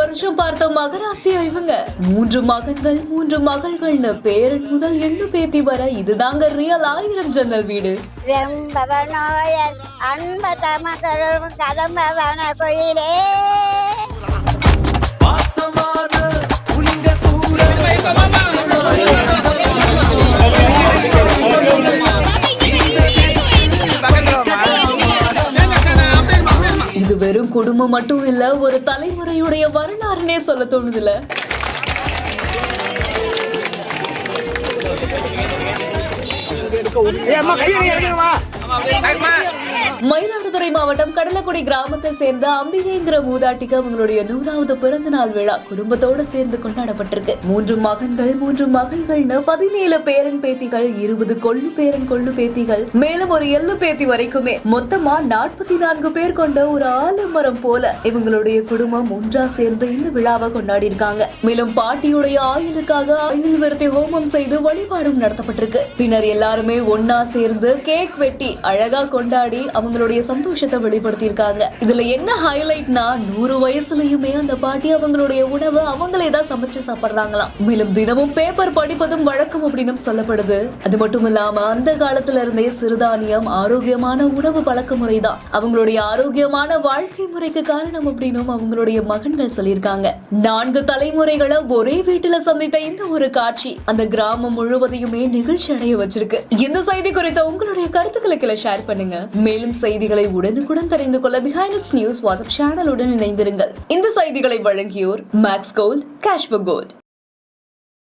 வருஷம் பார்த்த மகராசியா இவங்க. 3 மகன்கள் 3 மகள்கள்னு பேரன் முதல் எண்ணு பேத்தி வர இதுதாங்க ரியல் 1000 ஜன்னல் வீடு. கோயிலே இது வெறும் குடும்பம் மட்டும் இல்ல, ஒரு தலைமுறையுடைய வரலாறுனே சொல்ல தோணுதுல. மயிலாடுதுறை மாவட்டம் கடலக்குடி கிராமத்தை சேர்ந்த அம்பிகைங்கிற மூதாட்டிக்கு அவங்களுடைய 100வது பிறந்த நாள் விழா குடும்பத்தோட சேர்ந்து கொண்டாடப்பட்டிருக்கு. 3 மகன்கள் 3 மகள்கள்னு 17 பேரன் பேத்திகள், 20 கொள்ளு பேரன் கொள்ளு பேத்திகள், மேலும் ஒரு எள்ளு பேத்தி வரைக்குமே மொத்தமா 44 பேர் கொண்ட ஒரு ஆலமரம் போல இவங்களுடைய குடும்பம் ஒன்றா சேர்ந்து இந்த விழாவை கொண்டாடி இருக்காங்க. மேலும் பாட்டியுடைய ஆயுளுக்காக ஆயுள் விருத்தி ஹோமம் செய்து வழிபாடும் நடத்தப்பட்டிருக்கு. பின்னர் எல்லாருமே ஒன்னா சேர்ந்து கேக் வெட்டி அழகா கொண்டாடி அவங்களுடைய சந்தோஷத்தை வெளிப்படுத்தி இருக்காங்க. இதுல என்ன ஹைலைட்னா 100 வயசுலயுமே அந்த பாட்டி அவங்களுடைய உணவு அவங்களே தான் சமைச்சு சாப்பிடுறாங்களாம். மேலும் தினமும் பேப்பர் படிப்பதும் வழக்கம் அப்படின்னு சொல்லப்படுது. அது மட்டும் இல்லாம அந்த காலத்துல இருந்தே சிறுதானியம் ஆரோக்கியமான உணவு பழக்க முறைதான் அவங்களுடைய ஆரோக்கியமான வாழ்க்கை முறைக்கு காரணம் அப்படின்னு அவங்களுடைய மகன்கள் சொல்லியிருக்காங்க. 4 தலைமுறைகளை ஒரே வீட்டுல சந்தித்த இந்த ஒரு காட்சி அந்த கிராமம் முழுவதையுமே நிகழ்ச்சி அடைய வச்சிருக்கு. இந்த செய்தி குறித்த உங்களுடைய கருத்துக்களை ஷேர் பண்ணுங்க. மேலும் செய்திகளை உடனுக்குடன் தெரிந்து கொள்ள பிஹைண்ட் இட்ஸ் நியூஸ் வாட்ஸ்அப் சேனலுடன் இணைந்திருங்கள். இந்த செய்திகளை வழங்கியோர் Max Gold, cash for gold.